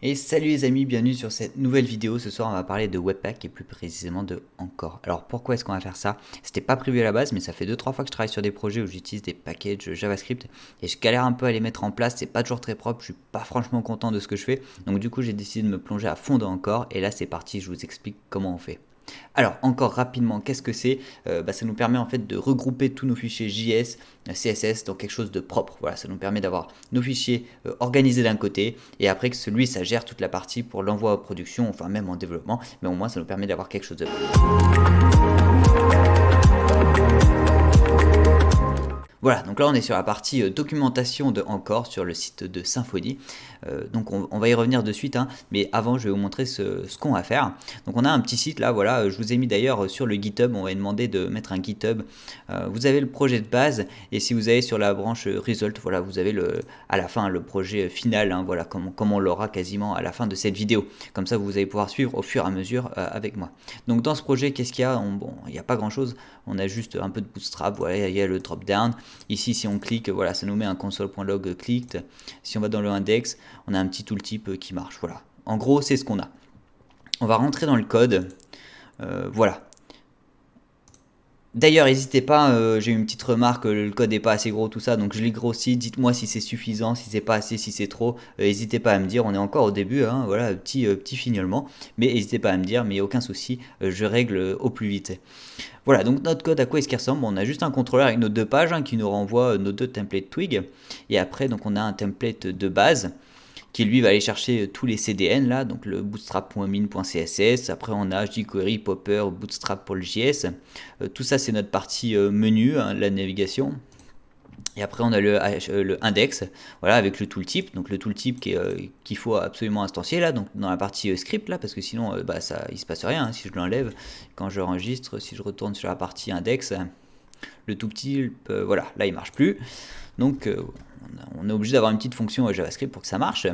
Et salut les amis, bienvenue sur cette nouvelle vidéo. Ce soir on va parler de Webpack et plus précisément de Encore. Alors pourquoi est-ce qu'on va faire ça? C'était pas prévu à la base, mais ça fait 2-3 fois que je travaille sur des projets où j'utilise des packages JavaScript et je galère un peu à les mettre en place, c'est pas toujours très propre, je suis pas franchement content de ce que je fais. Donc du coup j'ai décidé de me plonger à fond dans Encore et là c'est parti, je vous explique comment on fait. Alors, encore rapidement, qu'est-ce que c'est? Ça nous permet en fait de regrouper tous nos fichiers JS, CSS dans quelque chose de propre. Voilà, ça nous permet d'avoir nos fichiers organisés d'un côté et après que celui, ça gère toute la partie pour l'envoi en production, enfin même en développement, mais au moins ça nous permet d'avoir quelque chose de voilà, donc là on est sur la partie documentation de Encore sur le site de Symfony. Donc on va y revenir de suite, hein, mais avant je vais vous montrer ce qu'on va faire. Donc on a un petit site là, voilà, je vous ai mis d'ailleurs sur le GitHub, on va demander de mettre un GitHub. Vous avez le projet de base et si vous allez sur la branche Result, voilà, vous avez à la fin le projet final, hein, voilà, comme on l'aura quasiment à la fin de cette vidéo. Comme ça vous allez pouvoir suivre au fur et à mesure avec moi. Donc dans ce projet, qu'est-ce qu'il y a? Bon, il n'y a pas grand chose, on a juste un peu de bootstrap, voilà, il y a le drop down. Ici, si on clique, voilà, ça nous met un console.log clicked. Si on va dans le index, on a un petit tooltip qui marche. Voilà. En gros, c'est ce qu'on a. On va rentrer dans le code. Voilà. D'ailleurs, n'hésitez pas, j'ai une petite remarque, le code n'est pas assez gros, tout ça, donc je l'ai grossi. Dites-moi si c'est suffisant, si c'est pas assez, si c'est trop. N'hésitez pas à me dire, on est encore au début, hein, voilà, petit fignolement. Mais n'hésitez pas à me dire, mais aucun souci, je règle au plus vite. Voilà, donc notre code, à quoi est-ce qu'il ressemble? On a juste un contrôleur avec nos deux pages hein, qui nous renvoie nos deux templates Twig. Et après, donc on a un template de base qui lui va aller chercher tous les CDN là, donc le bootstrap.min.css. Après, on a jQuery, Popper, Bootstrap pour le JS. Tout ça, c'est notre partie menu, hein, la navigation. Et après, on a le index, voilà, avec le tooltip. Donc le tooltip qu'il faut absolument instancier là, donc dans la partie script là, parce que sinon, il se passe rien hein, si je l'enlève. Quand je enregistre, si je retourne sur la partie index, le tooltip, voilà, là il marche plus. Donc on est obligé d'avoir une petite fonction JavaScript pour que ça marche.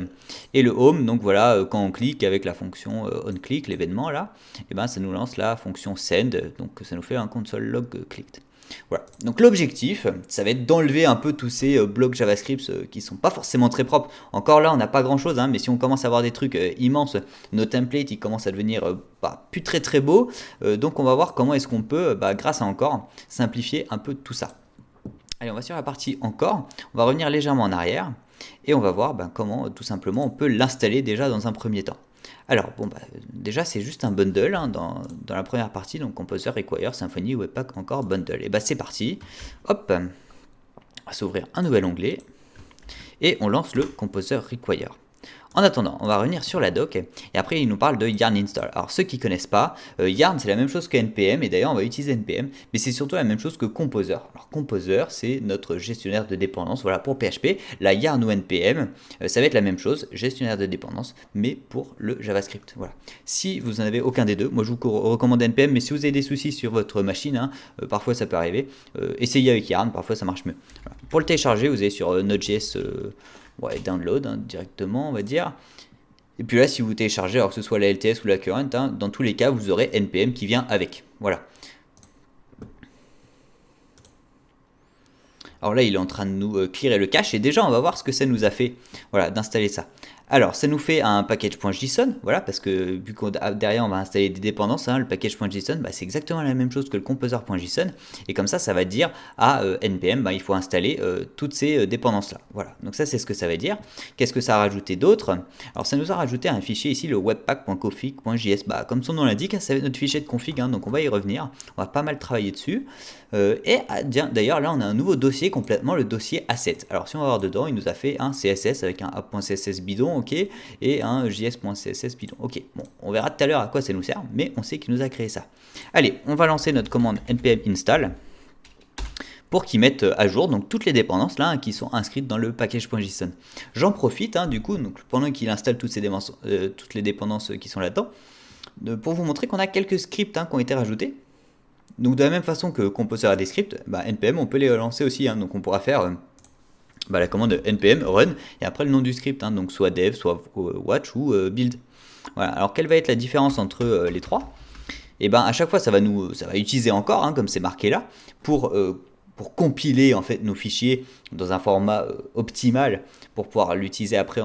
Et le home, donc voilà, quand on clique avec la fonction onClick, l'événement là, et ben ça nous lance la fonction send, donc ça nous fait un console log clicked. Voilà. Donc l'objectif, ça va être d'enlever un peu tous ces blocs JavaScript qui sont pas forcément très propres. Encore là, on n'a pas grand chose, hein, mais si on commence à avoir des trucs immenses, nos templates ils commencent à devenir plus très très beaux. Donc on va voir comment est-ce qu'on peut, grâce à Encore, simplifier un peu tout ça. Allez, on va sur la partie Encore, on va revenir légèrement en arrière et on va voir comment tout simplement on peut l'installer déjà dans un premier temps. Alors, déjà, c'est juste un bundle hein, dans la première partie, donc Composer, Require, Symfony, Webpack, encore bundle. Et c'est parti. Hop, on va s'ouvrir un nouvel onglet et on lance le Composer Require. En attendant, on va revenir sur la doc et après il nous parle de yarn install. Alors ceux qui connaissent pas, yarn c'est la même chose que npm et d'ailleurs on va utiliser npm, mais c'est surtout la même chose que composer. Alors composer c'est notre gestionnaire de dépendance, voilà pour PHP. La yarn ou npm, ça va être la même chose, gestionnaire de dépendance, mais pour le JavaScript. Voilà. Si vous n'en avez aucun des deux, moi je vous recommande npm, mais si vous avez des soucis sur votre machine, hein, parfois ça peut arriver, essayez avec yarn, parfois ça marche mieux. Voilà. Pour le télécharger, vous allez sur Node.js. Download hein, directement, on va dire. Et puis là, si vous téléchargez, alors que ce soit la LTS ou la current, hein, dans tous les cas, vous aurez npm qui vient avec. Voilà. Alors là, il est en train de nous clearer le cache et déjà, on va voir ce que ça nous a fait, voilà, d'installer ça. Alors, ça nous fait un package.json, voilà, parce que vu que derrière on va installer des dépendances, hein, le package.json, c'est exactement la même chose que le composer.json, et comme ça va dire à npm, il faut installer toutes ces dépendances-là. Voilà, donc ça c'est ce que ça veut dire. Qu'est-ce que ça a rajouté d'autre? Alors ça nous a rajouté un fichier ici, le webpack.config.js, comme son nom l'indique, ça va être notre fichier de config, hein, donc on va y revenir, on va pas mal travailler dessus. D'ailleurs là on a un nouveau dossier complètement, le dossier asset. Alors si on va voir dedans, il nous a fait un CSS avec un app.css bidon, ok, et un js.css bidon, ok. Bon, on verra tout à l'heure à quoi ça nous sert, mais on sait qu'il nous a créé ça. Allez, on va lancer notre commande npm install pour qu'il mette à jour donc toutes les dépendances là qui sont inscrites dans le package.json. J'en profite du coup, donc, pendant qu'il installe toutes les dépendances qui sont là-dedans, pour vous montrer qu'on a quelques scripts qui ont été rajoutés. Donc de la même façon que Composer a des scripts, npm on peut les lancer aussi, hein, donc on pourra faire la commande npm run et après le nom du script, hein, donc soit dev, soit watch ou build. Voilà. Alors quelle va être la différence entre les trois? Et à chaque fois ça va utiliser encore, hein, comme c'est marqué là, pour compiler en fait nos fichiers dans un format optimal pour pouvoir l'utiliser après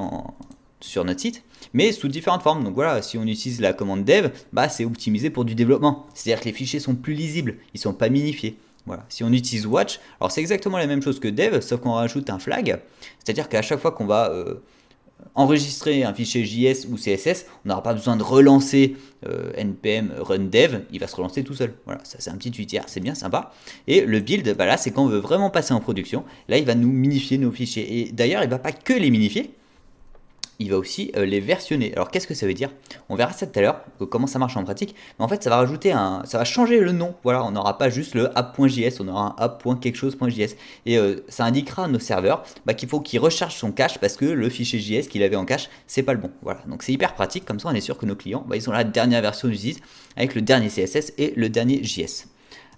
sur notre site, mais sous différentes formes. Donc voilà, si on utilise la commande dev, bah, c'est optimisé pour du développement. C'est-à-dire que les fichiers sont plus lisibles, ils ne sont pas minifiés. Voilà. Si on utilise watch, alors c'est exactement la même chose que dev, sauf qu'on rajoute un flag. C'est-à-dire qu'à chaque fois qu'on va enregistrer un fichier JS ou CSS, on n'aura pas besoin de relancer npm run dev, il va se relancer tout seul. Voilà, ça c'est un petit utilitaire, c'est bien sympa. Et le build, bah là c'est quand on veut vraiment passer en production. Là il va nous minifier nos fichiers. Et d'ailleurs il ne va pas que les minifier, il va aussi les versionner. Alors qu'est-ce que ça veut dire? On verra ça tout à l'heure, comment ça marche en pratique. Mais en fait, ça va rajouter ça va changer le nom. Voilà, on n'aura pas juste le app.js, on aura un app.quelque-chose.js. Et ça indiquera à nos serveurs qu'il faut qu'ils rechargent son cache parce que le fichier JS qu'il avait en cache, c'est pas le bon. Voilà, donc c'est hyper pratique. Comme ça, on est sûr que nos clients, ils ont la dernière version du site avec le dernier CSS et le dernier JS.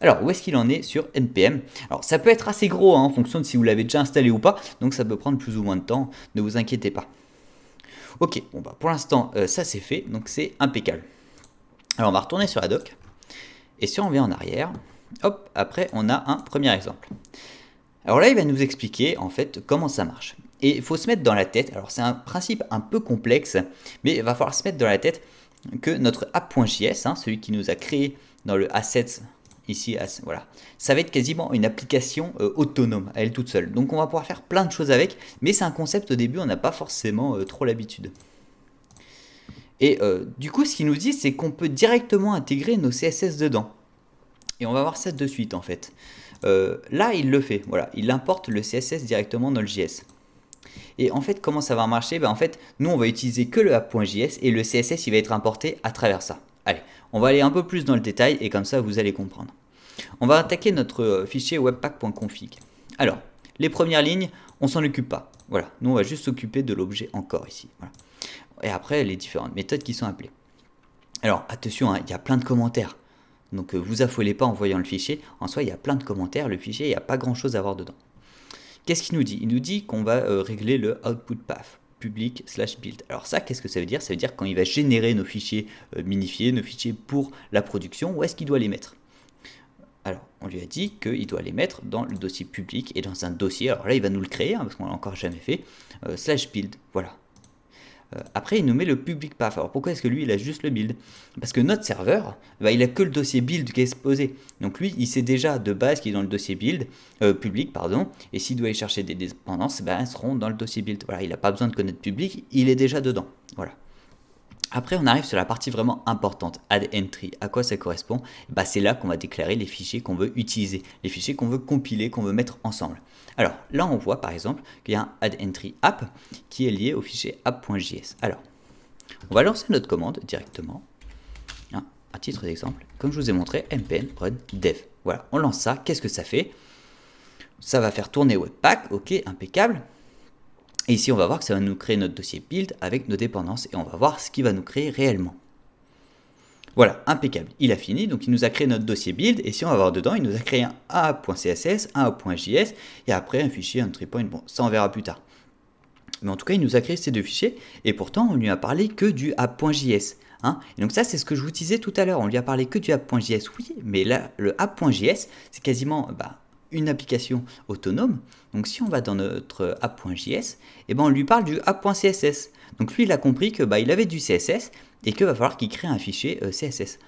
Alors, où est-ce qu'il en est sur NPM? Alors, ça peut être assez gros en fonction de si vous l'avez déjà installé ou pas. Donc, ça peut prendre plus ou moins de temps. Ne vous inquiétez pas. Ok, bon bah pour l'instant ça c'est fait, donc c'est impeccable. Alors on va retourner sur la doc, et si on revient en arrière, hop, après on a un premier exemple. Alors là il va nous expliquer en fait comment ça marche. Et il faut se mettre dans la tête, alors c'est un principe un peu complexe, mais il va falloir se mettre dans la tête que notre app.js, celui qui nous a créé dans le assets, ici, voilà, ça va être quasiment une application autonome à elle toute seule. Donc on va pouvoir faire plein de choses avec, mais c'est un concept au début, on n'a pas forcément trop l'habitude. Et du coup, ce qu'il nous dit, c'est qu'on peut directement intégrer nos CSS dedans. Et on va voir ça de suite en fait. Là, il le fait, voilà, il importe le CSS directement dans le JS. Et en fait, comment ça va marcher? En fait, nous, on va utiliser que le app.js et le CSS, il va être importé à travers ça. Allez, on va aller un peu plus dans le détail et comme ça, vous allez comprendre. On va attaquer notre fichier webpack.config. Alors, les premières lignes, on s'en occupe pas. Voilà, nous, on va juste s'occuper de l'objet encore ici. Voilà. Et après, les différentes méthodes qui sont appelées. Alors, attention, il y a plein de commentaires. Donc, vous affolez pas en voyant le fichier. En soi, il y a plein de commentaires. Le fichier, il n'y a pas grand-chose à voir dedans. Qu'est-ce qu'il nous dit? Il nous dit qu'on va régler le output path public/build. Alors ça, qu'est-ce que ça veut dire? Ça veut dire quand il va générer nos fichiers minifiés, nos fichiers pour la production, où est-ce qu'il doit les mettre? Alors, on lui a dit qu'il doit les mettre dans le dossier public et dans un dossier. Alors là, il va nous le créer, parce qu'on l'a encore jamais fait, /build, voilà. Après, il nous met le public path. Alors pourquoi est-ce que lui, il a juste le build? Parce que notre serveur, il a que le dossier build qui est exposé. Donc lui, il sait déjà de base qu'il est dans le dossier build, public, pardon. Et s'il doit y chercher des dépendances, elles seront dans le dossier build. Voilà, il n'a pas besoin de connaître public, il est déjà dedans. Voilà. Après, on arrive sur la partie vraiment importante, add entry. À quoi ça correspond? C'est là qu'on va déclarer les fichiers qu'on veut utiliser, les fichiers qu'on veut compiler, qu'on veut mettre ensemble. Alors là, on voit par exemple qu'il y a un add entry app qui est lié au fichier app.js. Alors, on va lancer notre commande directement. À titre d'exemple, comme je vous ai montré, npm run dev. Voilà, on lance ça. Qu'est-ce que ça fait? Ça va faire tourner Webpack. Ok, impeccable. Et ici, on va voir que ça va nous créer notre dossier build avec nos dépendances et on va voir ce qu'il va nous créer réellement. Voilà, impeccable. Il a fini, donc il nous a créé notre dossier build et si on va voir dedans, il nous a créé un app.css, un app.js et après un fichier entry point. Bon, ça on verra plus tard. Mais en tout cas, il nous a créé ces deux fichiers et pourtant, on lui a parlé que du app.js. Et donc ça, c'est ce que je vous disais tout à l'heure. On lui a parlé que du app.js, oui, mais là, le app.js, c'est quasiment une application autonome. Donc si on va dans notre app.js, on lui parle du app.css. Donc lui, il a compris que il avait du CSS et qu'il va falloir qu'il crée un fichier CSS.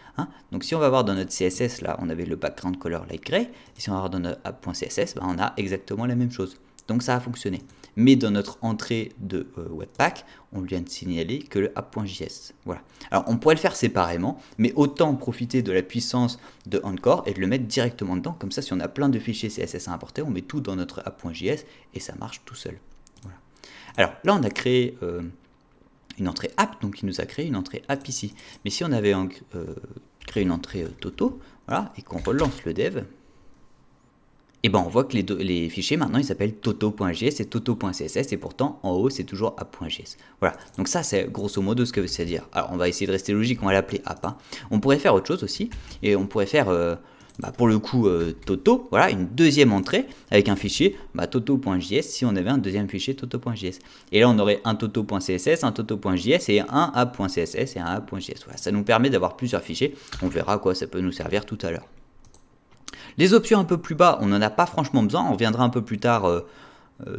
Donc si on va voir dans notre CSS, là, on avait le background color light gray. Et si on va voir dans notre app.css, on a exactement la même chose. Donc ça a fonctionné. Mais dans notre entrée de Webpack, on lui a signalé que le app.js. Voilà. Alors on pourrait le faire séparément, mais autant profiter de la puissance de Encore et de le mettre directement dedans. Comme ça, si on a plein de fichiers CSS à importer, on met tout dans notre app.js et ça marche tout seul. Voilà. Alors là, on a créé une entrée app, donc il nous a créé une entrée app ici. Mais si on avait créé une entrée Toto, voilà, et qu'on relance le dev, on voit que les fichiers maintenant ils s'appellent toto.js et toto.css et pourtant en haut c'est toujours app.js. Voilà, donc ça c'est grosso modo ce que ça veut dire. Alors on va essayer de rester logique, on va l'appeler app. On pourrait faire autre chose aussi et on pourrait faire pour le coup toto, voilà, une deuxième entrée avec un fichier toto.js si on avait un deuxième fichier toto.js. Et là on aurait un toto.css, un toto.js et un app.css et un app.js. Voilà, ça nous permet d'avoir plusieurs fichiers. On verra à quoi ça peut nous servir tout à l'heure. Les options un peu plus bas, on n'en a pas franchement besoin, on reviendra un peu plus tard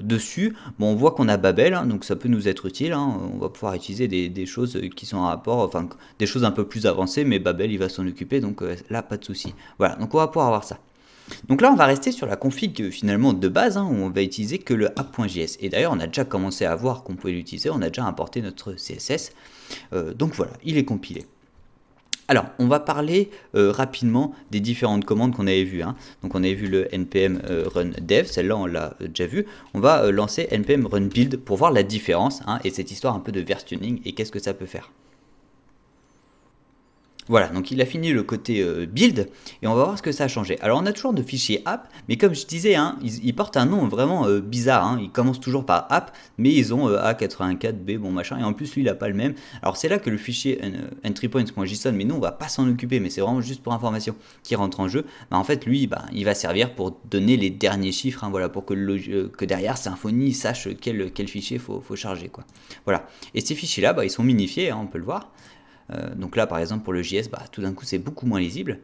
dessus, bon, on voit qu'on a Babel, hein, donc ça peut nous être utile, hein, on va pouvoir utiliser des choses qui sont en rapport, enfin des choses un peu plus avancées, mais Babel il va s'en occuper, donc là pas de souci. Voilà, donc on va pouvoir avoir ça. Donc là on va rester sur la config finalement de base, hein, où on va utiliser que le app.js, et d'ailleurs on a déjà commencé à voir qu'on pouvait l'utiliser, on a déjà importé notre CSS, donc voilà, il est compilé. Alors, on va parler rapidement des différentes commandes qu'on avait vues, hein. Donc, on avait vu le npm run dev, celle-là on l'a déjà vu. On va lancer npm run build pour voir la différence, hein, et cette histoire un peu de versioning et qu'est-ce que ça peut faire. Voilà, donc il a fini le côté build, et on va voir ce que ça a changé. Alors on a toujours de fichiers app, mais comme je disais, hein, ils portent un nom vraiment bizarre, hein. Ils commencent toujours par app, mais ils ont A84B, bon machin, et en plus lui il n'a pas le même. Alors c'est là que le fichier entrypoints.json, mais nous on va pas s'en occuper, mais c'est vraiment juste pour information, qui rentre en jeu. Bah, en fait lui, bah, il va servir pour donner les derniers chiffres, hein, voilà, pour que derrière Symfony sache quel fichier faut charger, quoi. Voilà, et ces fichiers-là, bah, ils sont minifiés, hein, on peut le voir. Donc là par exemple pour le JS, bah, tout d'un coup c'est beaucoup moins lisible,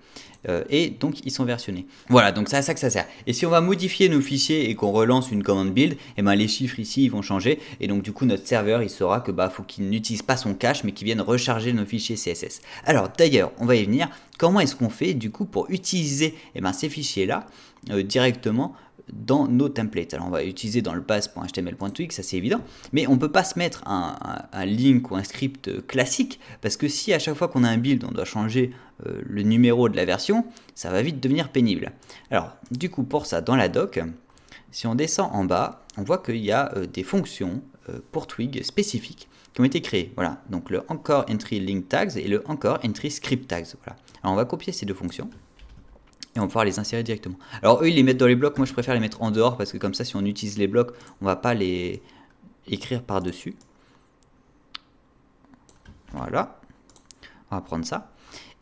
et donc ils sont versionnés. Voilà, donc c'est à ça que ça sert. Et si on va modifier nos fichiers et qu'on relance une commande build, et ben les chiffres ici ils vont changer, et donc du coup notre serveur il saura que faut qu'il n'utilise pas son cache mais qu'il vienne recharger nos fichiers CSS. Alors d'ailleurs on va y venir, comment est-ce qu'on fait du coup pour utiliser ces fichiers là directement dans nos templates. Alors on va utiliser dans le pass.html.twig, ça c'est évident, mais on ne peut pas se mettre un link ou un script classique, parce que si à chaque fois qu'on a un build on doit changer le numéro de la version, ça va vite devenir pénible. Alors du coup pour ça, dans la doc, si on descend en bas, on voit qu'il y a des fonctions pour Twig spécifiques qui ont été créées. Voilà, donc le encore entry link tags et le encore entry script tags. Voilà. Alors on va copier ces deux fonctions, et on va pouvoir les insérer directement. Alors eux ils les mettent dans les blocs, moi je préfère les mettre en dehors, parce que comme ça si on utilise les blocs, on va pas les écrire par dessus. Voilà, on va prendre ça,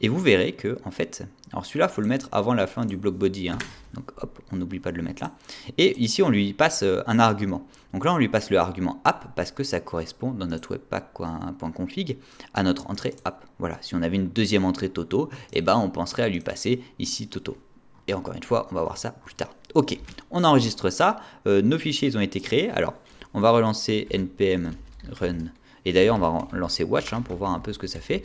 et vous verrez que en fait, alors celui-là faut le mettre avant la fin du bloc body, hein. Donc hop, on n'oublie pas de le mettre là, et ici on lui passe un argument. Donc là on lui passe le argument app, parce que ça correspond dans notre webpack.config à notre entrée app. Voilà, si on avait une deuxième entrée Toto, et on penserait à lui passer ici Toto. Et encore une fois, on va voir ça plus tard. Ok, on enregistre ça, nos fichiers ils ont été créés. Alors on va relancer npm run, et d'ailleurs on va lancer watch, hein, pour voir un peu ce que ça fait.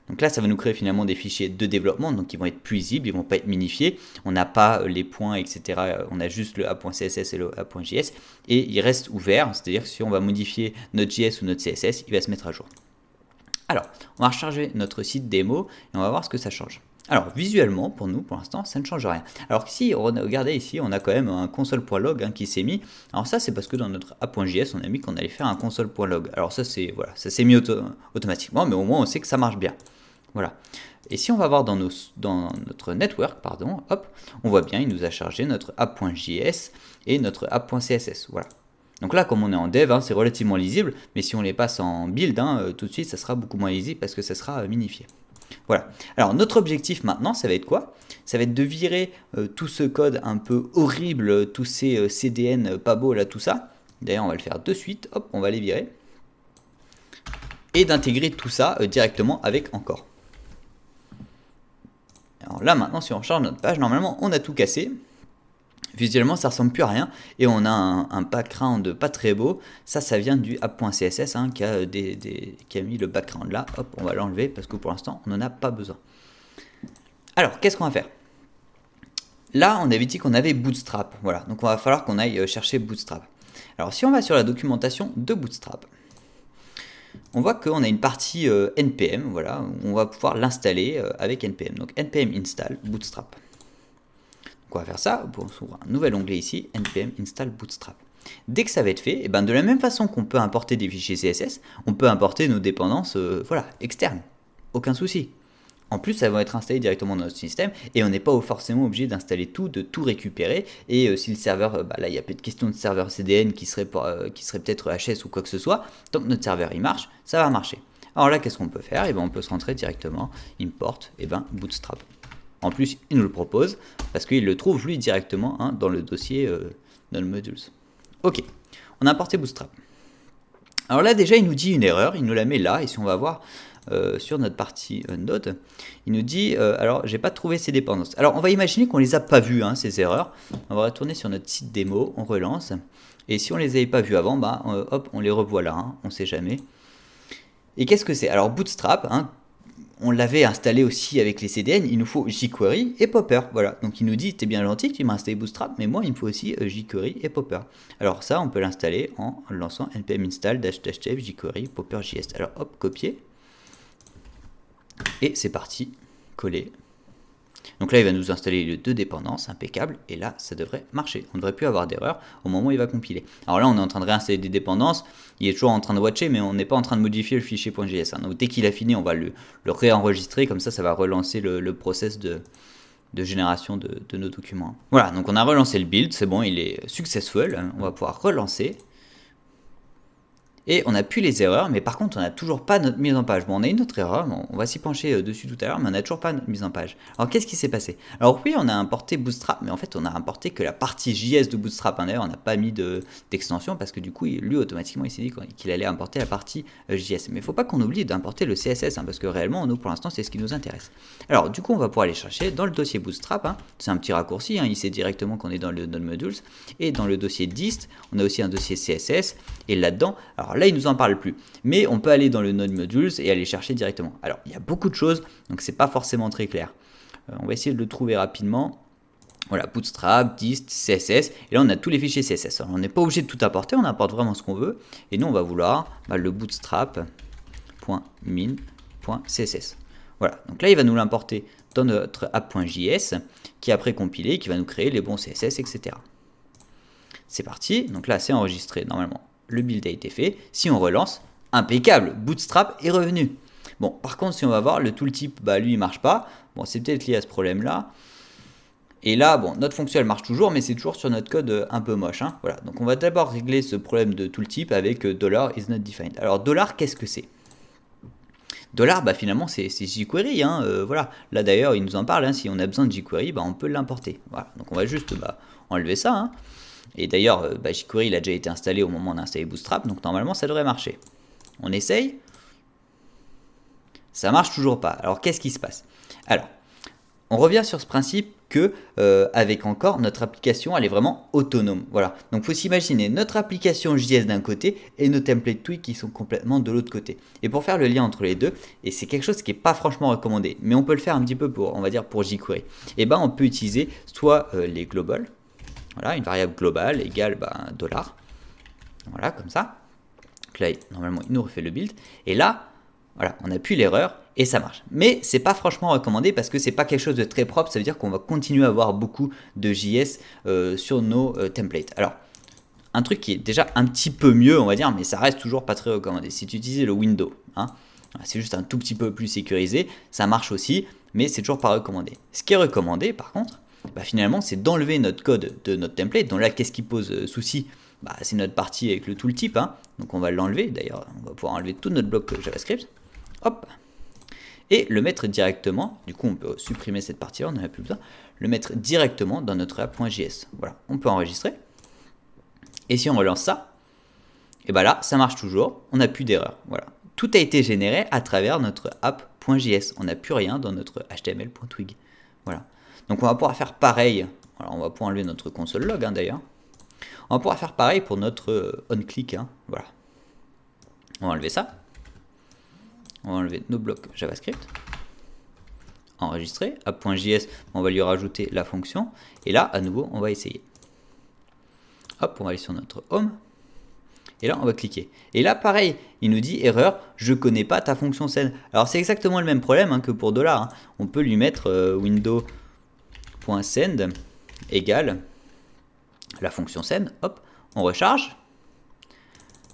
Donc là, ça va nous créer finalement des fichiers de développement, donc ils vont être plus lisibles, ils vont pas être minifiés. On n'a pas les points, etc. On a juste le a.css et le a.js, et il reste ouvert, c'est-à-dire que si on va modifier notre JS ou notre CSS, il va se mettre à jour. Alors, on va recharger notre site démo, et on va voir ce que ça change. Alors, visuellement, pour nous, pour l'instant, ça ne change rien. Alors si, regardez ici, on a quand même un console.log, hein, qui s'est mis. Alors ça, c'est parce que dans notre app.js, on a mis qu'on allait faire un console.log. Alors ça, c'est voilà, ça s'est mis automatiquement, mais au moins, on sait que ça marche bien. Voilà. Et si on va voir dans notre network, pardon, hop, on voit bien, il nous a chargé notre app.js et notre app.css. Voilà. Donc là, comme on est en dev, hein, c'est relativement lisible, mais si on les passe en build, hein, tout de suite, ça sera beaucoup moins lisible parce que ça sera minifié. Voilà. Alors notre objectif maintenant, ça va être quoi? Ça va être de virer tout ce code un peu horrible, tous ces CDN pas beaux là, tout ça. D'ailleurs, on va le faire de suite. Hop, on va les virer. Et d'intégrer tout ça directement avec encore. Alors là maintenant, si on recharge notre page, normalement on a tout cassé. Visuellement ça ressemble plus à rien, et on a un background pas très beau. Ça vient du app.css, hein, qui a mis le background là. Hop, on va l'enlever parce que pour l'instant on n'en a pas besoin. Alors qu'est-ce qu'on va faire? Là on avait dit qu'on avait Bootstrap, voilà, donc on va falloir qu'on aille chercher Bootstrap. Alors si on va sur la documentation de Bootstrap, on voit qu'on a une partie npm, voilà, où on va pouvoir l'installer avec npm. Donc npm install bootstrap. Donc on va faire ça, on s'ouvre un nouvel onglet ici, npm install bootstrap. Dès que ça va être fait, et de la même façon qu'on peut importer des fichiers CSS, on peut importer nos dépendances voilà, externes. Aucun souci. En plus, ça va être installé directement dans notre système, et on n'est pas forcément obligé d'installer tout, de tout récupérer. Et si le serveur, là il y a peut-être question de serveur CDN qui serait peut-être HS ou quoi que ce soit, tant que notre serveur il marche, ça va marcher. Alors là, qu'est-ce qu'on peut faire? On peut se rentrer directement, import, bootstrap. En plus, il nous le propose, parce qu'il le trouve lui directement, hein, dans le dossier, dans le modules. Ok, on a importé bootstrap. Alors là déjà, il nous dit une erreur, il nous la met là, et si on va voir sur notre partie Node, il nous dit alors j'ai pas trouvé ces dépendances. Alors on va imaginer qu'on les a pas vues, hein, ces erreurs. On va retourner sur notre site démo, on relance. Et si on les avait pas vues avant, bah hop, on les revoit là, hein, on sait jamais. Et qu'est-ce que c'est? Alors Bootstrap, hein, on l'avait installé aussi avec les CDN, il nous faut jQuery et Popper, voilà. Donc il nous dit, t'es bien gentil, tu m'as installé Bootstrap, mais moi il me faut aussi jQuery et Popper. Alors ça, on peut l'installer en lançant npm install -dev jQuery popper.js. Alors hop, copier. Et c'est parti, coller. Donc là, il va nous installer les deux dépendances, impeccable, et là, ça devrait marcher. On ne devrait plus avoir d'erreur au moment où il va compiler. Alors là, on est en train de réinstaller des dépendances, il est toujours en train de watcher, mais on n'est pas en train de modifier le fichier .js. Hein. Donc dès qu'il a fini, on va le réenregistrer, comme ça va relancer le process de génération de nos documents. Voilà, donc on a relancé le build, c'est bon, il est successful, on va pouvoir relancer. Et on n'a plus les erreurs, mais par contre, on n'a toujours pas notre mise en page. Bon, on a une autre erreur, bon, on va s'y pencher dessus tout à l'heure, mais on n'a toujours pas notre mise en page. Alors, qu'est-ce qui s'est passé? Alors oui, on a importé Bootstrap, mais en fait, on a importé que la partie JS de Bootstrap. Hein, d'ailleurs, on n'a pas mis d'extension, parce que du coup, lui, automatiquement, il s'est dit qu'il allait importer la partie JS. Mais il ne faut pas qu'on oublie d'importer le CSS, hein, parce que réellement, nous, pour l'instant, c'est ce qui nous intéresse. Alors, du coup, on va pouvoir aller chercher dans le dossier Bootstrap, hein, c'est un petit raccourci, hein, il sait directement qu'on est dans le Node Modules, et dans le dossier dist, on a aussi un dossier CSS, et là-dedans, alors là, il nous en parle plus. Mais on peut aller dans le Node Modules et aller chercher directement. Alors, il y a beaucoup de choses, donc c'est pas forcément très clair. On va essayer de le trouver rapidement. Voilà, Bootstrap, dist, CSS. Et là, on a tous les fichiers CSS. Alors, on n'est pas obligé de tout apporter, on apporte vraiment ce qu'on veut. Et nous, on va vouloir le bootstrap.min.css. Voilà, donc là, il va nous l'importer dans notre app.js, qui est après compilé, qui va nous créer les bons CSS, etc. C'est parti. Donc là, c'est enregistré normalement. Le build a été fait. Si on relance, impeccable, Bootstrap est revenu. Bon, par contre, si on va voir, le tooltip, lui, il marche pas. Bon, c'est peut-être lié à ce problème-là. Et là, bon, notre fonction, elle marche toujours, mais c'est toujours sur notre code un peu moche. Hein. Voilà, donc on va d'abord régler ce problème de tooltip avec $isNotDefined. Alors, $, qu'est-ce que c'est? Finalement, c'est jQuery. Hein, voilà. Là, d'ailleurs, il nous en parle. Hein, si on a besoin de jQuery, on peut l'importer. Voilà, donc on va juste enlever ça. Hein. Et d'ailleurs, jQuery il a déjà été installé au moment d'installer Bootstrap, donc normalement ça devrait marcher. On essaye. Ça marche toujours pas. Alors qu'est-ce qui se passe? Alors, on revient sur ce principe que, avec encore, notre application elle est vraiment autonome. Voilà. Donc il faut s'imaginer notre application JS d'un côté et nos templates tweaks qui sont complètement de l'autre côté. Et pour faire le lien entre les deux, et c'est quelque chose qui n'est pas franchement recommandé, mais on peut le faire un petit peu pour, on va dire, pour jQuery. Et on peut utiliser soit les global. Voilà, une variable globale égale $. Voilà, comme ça. Donc là, normalement, il nous refait le build. Et là, voilà, on appuie l'erreur et ça marche. Mais c'est pas franchement recommandé parce que c'est pas quelque chose de très propre. Ça veut dire qu'on va continuer à avoir beaucoup de JS sur nos templates. Alors, un truc qui est déjà un petit peu mieux, on va dire, mais ça reste toujours pas très recommandé. Si tu utilises le window, hein, c'est juste un tout petit peu plus sécurisé. Ça marche aussi, mais c'est toujours pas recommandé. Ce qui est recommandé, par contre, finalement, c'est d'enlever notre code de notre template. Donc là, qu'est-ce qui pose souci? C'est notre partie avec le tooltip. Hein. Donc on va l'enlever. D'ailleurs, on va pouvoir enlever tout notre bloc JavaScript. Hop. Et le mettre directement. Du coup, on peut supprimer cette partie-là, on n'en a plus besoin. Le mettre directement dans notre app.js. Voilà, on peut enregistrer. Et si on relance ça, et là, ça marche toujours. On n'a plus d'erreur. Voilà. Tout a été généré à travers notre app.js. On n'a plus rien dans notre html.twig. Voilà. Donc on va pouvoir faire pareil. Alors on va pouvoir enlever notre console log d'ailleurs. On va pouvoir faire pareil pour notre onClick. Hein. Voilà. On va enlever ça. On va enlever nos blocs JavaScript. Enregistrer. App.js, on va lui rajouter la fonction. Et là, à nouveau, on va essayer. Hop, on va aller sur notre home. Et là, on va cliquer. Et là, pareil, il nous dit erreur, je connais pas ta fonction send. Alors c'est exactement le même problème que pour $. Hein. On peut lui mettre window.send égale la fonction send. Hop, on recharge.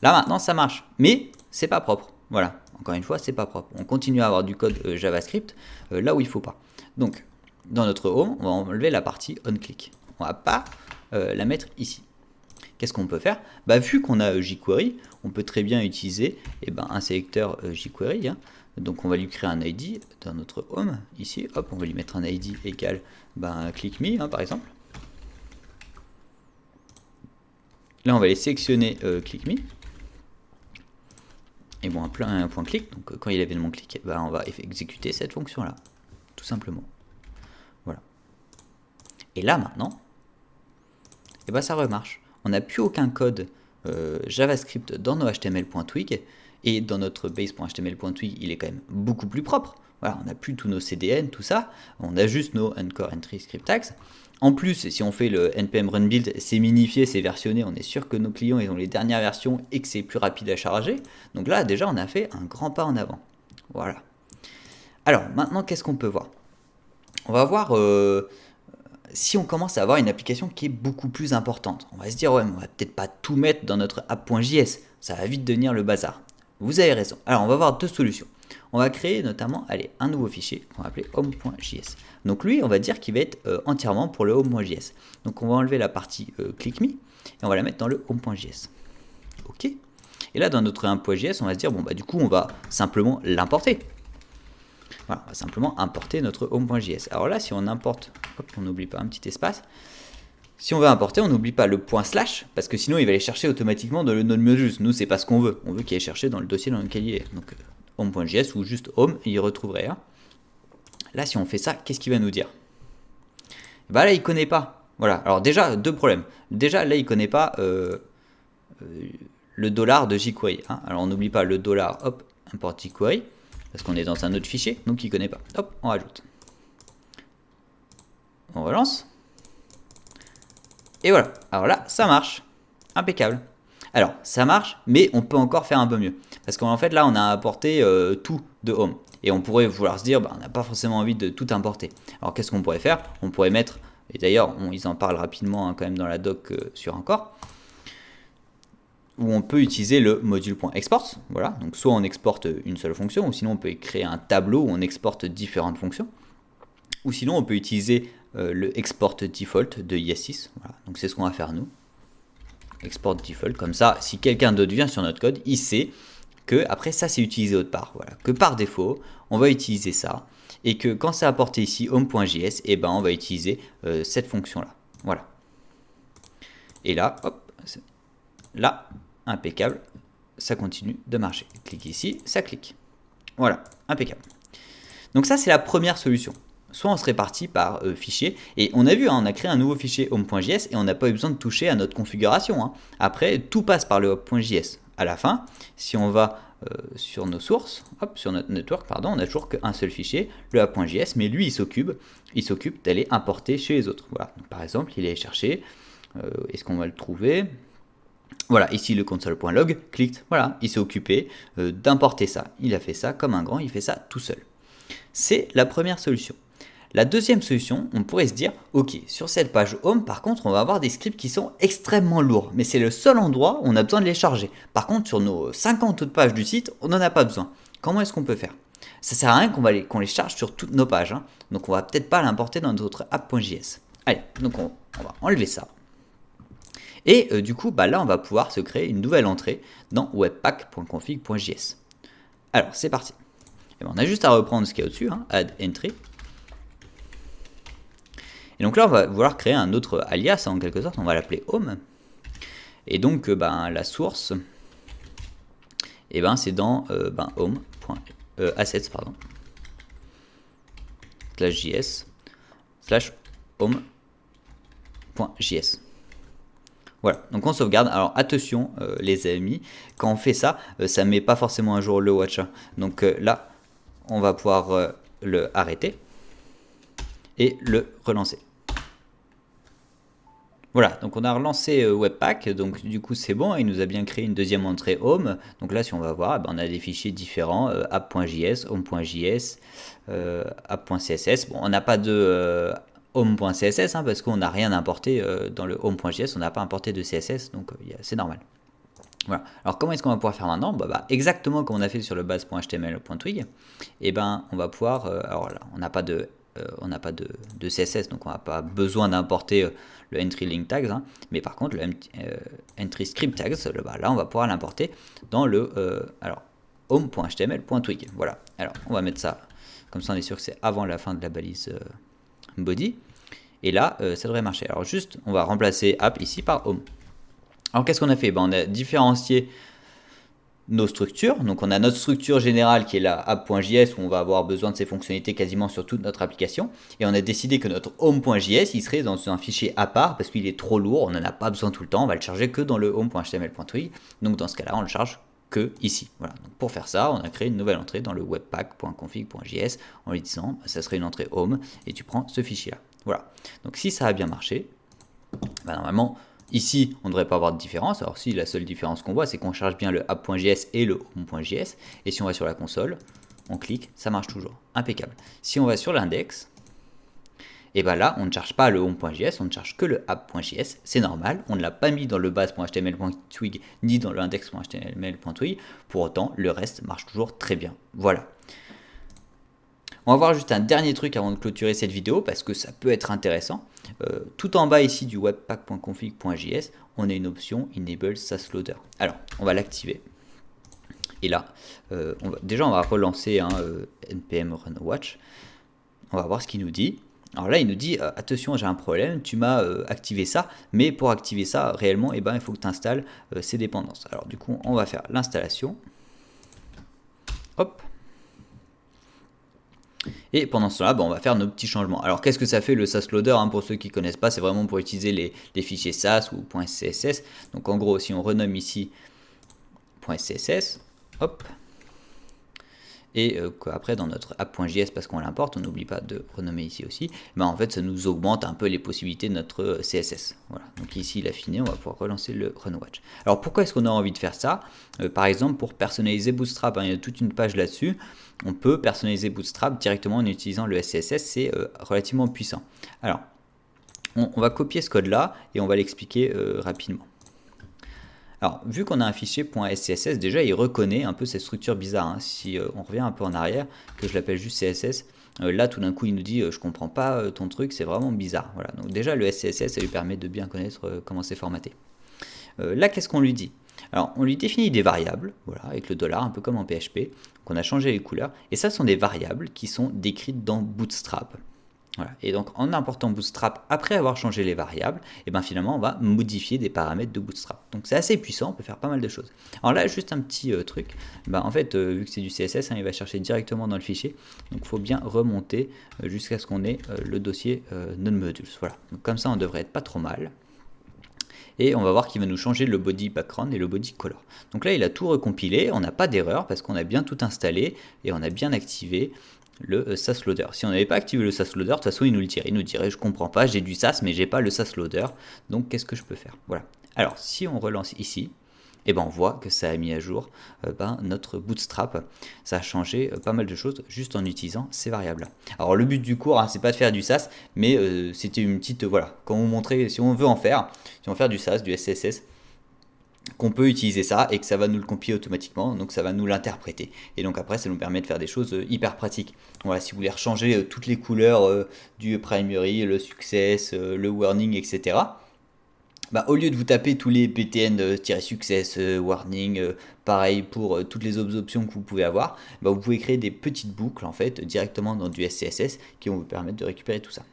Là maintenant, ça marche. Mais c'est pas propre. Voilà, encore une fois, c'est pas propre. On continue à avoir du code JavaScript là où il faut pas. Donc, dans notre home, on va enlever la partie onClick. On va pas la mettre ici. Qu'est-ce qu'on peut faire? Vu qu'on a jQuery, on peut très bien utiliser un sélecteur jQuery. Hein. Donc on va lui créer un ID dans notre home, ici. Hop, on va lui mettre un ID égal clickme, hein, par exemple. Là, on va aller sélectionner clickme. et bon, un point clic. Donc quand il y a l'événement clic, bah, on va exécuter cette fonction-là, tout simplement. Voilà. Et là maintenant, et bah, ça remarche. On n'a plus aucun code JavaScript dans nos HTML.twig, et dans notre base.html.twig, il est quand même beaucoup plus propre. Voilà, on n'a plus tous nos CDN, tout ça. On a juste nos Encore Entry Script Tags. En plus, si on fait le npm run build, c'est minifié, c'est versionné, on est sûr que nos clients ils ont les dernières versions et que c'est plus rapide à charger. Donc là, déjà, on a fait un grand pas en avant. Voilà. Alors, maintenant, qu'est-ce qu'on peut voir? On va voir si on commence à avoir une application qui est beaucoup plus importante. On va se dire, ouais, mais on va peut-être pas tout mettre dans notre app.js. Ça va vite devenir le bazar. Vous avez raison. Alors, on va voir deux solutions. On va créer notamment, allez, un nouveau fichier qu'on va appeler home.js. Donc lui, on va dire qu'il va être entièrement pour le home.js. Donc on va enlever la partie click me et on va la mettre dans le home.js. Ok. Et là, dans notre 1.js, on va se dire, bon, bah du coup, on va simplement l'importer. Voilà, on va simplement importer notre home.js. Alors là, si on importe, hop, on n'oublie pas un petit espace. Si on veut importer, on n'oublie pas le point slash, parce que sinon il va aller chercher automatiquement dans le node Module. Nous, c'est pas ce qu'on veut. On veut qu'il aille chercher dans le dossier dans lequel il est. Donc home.js ou juste home, il retrouverait. Hein. Là, si on fait ça, qu'est-ce qu'il va nous dire? Bah là, il connaît pas. Voilà. Alors déjà, deux problèmes. Déjà, là, il connaît pas le dollar de jQuery. Hein. Alors on n'oublie pas le dollar, hop, import jQuery, parce qu'on est dans un autre fichier, donc il connaît pas. Hop, on rajoute. On relance. Et voilà. Alors là, ça marche. Impeccable. Alors, ça marche, mais on peut encore faire un peu mieux. Parce qu'en fait, là, on a importé tout de home. Et on pourrait vouloir se dire, bah, on n'a pas forcément envie de tout importer. Alors, qu'est-ce qu'on pourrait faire? On pourrait mettre, et d'ailleurs, ils en parlent rapidement hein, quand même dans la doc sur Encore, où on peut utiliser le module.export. Voilà, donc soit on exporte une seule fonction, ou sinon on peut créer un tableau où on exporte différentes fonctions. Ou sinon, on peut utiliser le export default de IS6. Voilà, donc c'est ce qu'on va faire nous. Export default, comme ça, si quelqu'un d'autre vient sur notre code, il sait que après ça c'est utilisé autre part. Voilà, que par défaut, on va utiliser ça et que quand c'est apporté ici home.js, et ben on va utiliser cette fonction là. Voilà. Et là, hop, là, impeccable, ça continue de marcher. Clique ici, ça clique. Voilà, impeccable. Donc ça c'est la première solution. Soit on se répartit par fichier, et on a vu, hein, on a créé un nouveau fichier home.js et on n'a pas eu besoin de toucher à notre configuration. Hein. Après, tout passe par le home.js. À la fin, si on va sur nos sources, hop, sur notre network, pardon, on n'a toujours qu'un seul fichier, le app.js, mais lui, il s'occupe d'aller importer chez les autres. Voilà. Donc, par exemple, il est chercher, est-ce qu'on va le trouver? Voilà, ici le console.log, clique, voilà, il s'est occupé d'importer ça. Il a fait ça comme un grand, il fait ça tout seul. C'est la première solution. La deuxième solution, on pourrait se dire, ok, sur cette page home, par contre, on va avoir des scripts qui sont extrêmement lourds, mais c'est le seul endroit où on a besoin de les charger. Par contre, sur nos 50 autres pages du site, on n'en a pas besoin. Comment est-ce qu'on peut faire? Ça sert à rien qu'on les charge sur toutes nos pages, hein. Donc on va peut-être pas l'importer dans notre app.js. Allez, donc on va enlever ça. Et du coup, bah là, on va pouvoir se créer une nouvelle entrée dans webpack.config.js. Alors, c'est parti. Et ben, on a juste à reprendre ce qu'il y a au-dessus, hein, add entry. Et donc là, on va vouloir créer un autre alias, en quelque sorte, on va l'appeler home. Et donc, la source, et ben, c'est dans home.assets, /js /home.js. Voilà, donc on sauvegarde. Alors attention les amis, quand on fait ça, ça ne met pas forcément à jour le watch. Hein. Donc là, on va pouvoir le arrêter et le relancer. Voilà, donc on a relancé Webpack, donc du coup c'est bon, il nous a bien créé une deuxième entrée home. Donc là si on va voir, on a des fichiers différents, app.js, home.js, app.css. Bon, on n'a pas de home.css hein, parce qu'on n'a rien importé dans le home.js, on n'a pas importé de CSS, donc c'est normal. Voilà. Alors comment est-ce qu'on va pouvoir faire maintenant? Exactement comme on a fait sur le base.html.twig, et ben on va pouvoir, alors là on n'a pas de CSS, donc on n'a pas besoin d'importer le entry link tags, hein, mais par contre le entry script tags, là on va pouvoir l'importer dans le home.html.twig. Voilà, alors on va mettre ça, comme ça on est sûr que c'est avant la fin de la balise body, et là ça devrait marcher. Alors juste, on va remplacer app ici par home. Alors qu'est-ce qu'on a fait? On a différencié nos structures. Donc on a notre structure générale qui est la app.js où on va avoir besoin de ces fonctionnalités quasiment sur toute notre application. Et on a décidé que notre home.js il serait dans un fichier à part parce qu'il est trop lourd, on n'en a pas besoin tout le temps, on va le charger que dans le home.html.twig. Donc dans ce cas-là, on le charge que ici. Voilà. Donc pour faire ça, on a créé une nouvelle entrée dans le webpack.config.js en lui disant ça serait une entrée home et tu prends ce fichier là. Voilà. Donc si ça a bien marché, normalement ici, on ne devrait pas avoir de différence. Alors si la seule différence qu'on voit, c'est qu'on charge bien le app.js et le home.js. Et si on va sur la console, on clique, ça marche toujours. Impeccable. Si on va sur l'index, et bien là, on ne charge pas le home.js, on ne charge que le app.js. C'est normal, on ne l'a pas mis dans le base.html.twig ni dans l'index.html.twig. Pour autant, le reste marche toujours très bien. Voilà. On va voir juste un dernier truc avant de clôturer cette vidéo parce que ça peut être intéressant. Tout en bas ici du webpack.config.js, on a une option Enable SaaS Loader. Alors, on va l'activer. Et là, déjà on va relancer npm run watch. On va voir ce qu'il nous dit. Alors là, il nous dit attention, j'ai un problème, tu m'as activé ça, mais pour activer ça réellement, il faut que tu installes ces dépendances. Alors du coup, on va faire l'installation. Hop. Et pendant ce temps-là, on va faire nos petits changements. Alors qu'est-ce que ça fait le SaaS Loader pour ceux qui ne connaissent pas, c'est vraiment pour utiliser les fichiers SAS ou .css. Donc en gros, si on renomme ici .css, hop, et qu'après dans notre app.js, parce qu'on l'importe, on n'oublie pas de renommer ici aussi, en fait ça nous augmente un peu les possibilités de notre CSS. Voilà. Donc ici il a fini, on va pouvoir relancer le runwatch. Alors pourquoi est-ce qu'on a envie de faire ça? Par exemple pour personnaliser Bootstrap, il y a toute une page là-dessus. On peut personnaliser Bootstrap directement en utilisant le SCSS, c'est relativement puissant. Alors on va copier ce code là et on va l'expliquer rapidement. Alors, vu qu'on a un fichier .scss, déjà il reconnaît un peu cette structure bizarre. Si on revient un peu en arrière, que je l'appelle juste CSS, là tout d'un coup il nous dit je comprends pas ton truc, c'est vraiment bizarre. Voilà. Donc déjà le SCSS ça lui permet de bien connaître comment c'est formaté. Là qu'est-ce qu'on lui dit? Alors on lui définit des variables, voilà, avec le $, un peu comme en PHP, qu'on a changé les couleurs, et ça sont des variables qui sont décrites dans Bootstrap. Voilà. Et donc en important Bootstrap après avoir changé les variables, finalement on va modifier des paramètres de Bootstrap. Donc c'est assez puissant, on peut faire pas mal de choses. Alors là juste un petit truc, en fait vu que c'est du CSS, il va chercher directement dans le fichier, donc il faut bien remonter jusqu'à ce qu'on ait le dossier non-modules. Voilà. Donc comme ça on devrait être pas trop mal. Et on va voir qu'il va nous changer le body background et le body color. Donc là il a tout recompilé, on n'a pas d'erreur parce qu'on a bien tout installé et on a bien activé le SaaS Loader. Si on n'avait pas activé le SaaS Loader, de toute façon il nous le dirait. Il nous dirait je comprends pas, j'ai du SaaS mais j'ai pas le SaaS Loader. Donc qu'est-ce que je peux faire? Voilà. Alors si on relance ici, on voit que ça a mis à jour notre Bootstrap. Ça a changé pas mal de choses juste en utilisant ces variables-là. Alors le but du cours, c'est pas de faire du SaaS, mais c'était une petite, voilà, quand on montrait, si on veut en faire, si on veut faire du SaaS, du SCSS, qu'on peut utiliser ça et que ça va nous le compiler automatiquement, donc ça va nous l'interpréter. Et donc après, ça nous permet de faire des choses hyper pratiques. Voilà, si vous voulez rechanger toutes les couleurs du primary, le success, le warning, etc., au lieu de vous taper tous les btn-success, warning, pareil pour toutes les autres options que vous pouvez avoir, vous pouvez créer des petites boucles en fait directement dans du SCSS qui vont vous permettre de récupérer tout ça.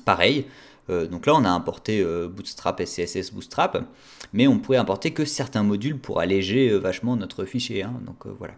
Pareil, donc là on a importé Bootstrap, SCSS Bootstrap, mais on pourrait importer que certains modules pour alléger vachement notre fichier. Donc voilà.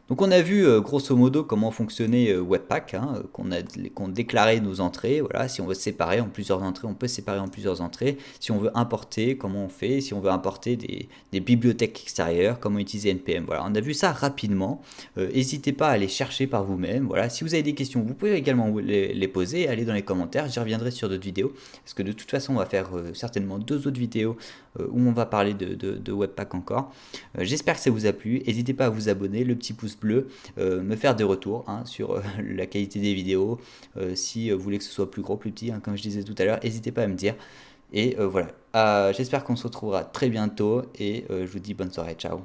Donc on a vu grosso modo comment fonctionnait Webpack, qu'on déclarait nos entrées. Voilà, si on veut séparer en plusieurs entrées, on peut séparer en plusieurs entrées. Si on veut importer, comment on fait? Si on veut importer des bibliothèques extérieures, comment utiliser NPM. Voilà, on a vu ça rapidement. N'hésitez pas à aller chercher par vous-même. Voilà, si vous avez des questions, vous pouvez également les poser. Allez dans les commentaires, j'y reviendrai sur d'autres vidéos. Parce que de toute façon, on va faire certainement 2 autres vidéos où on va parler de Webpack encore. J'espère que ça vous a plu. N'hésitez pas à vous abonner, le petit pouce bleu, me faire des retours sur la qualité des vidéos, si vous voulez que ce soit plus gros, plus petit, comme je disais tout à l'heure, n'hésitez pas à me dire. Et voilà, j'espère qu'on se retrouvera très bientôt et je vous dis bonne soirée, ciao.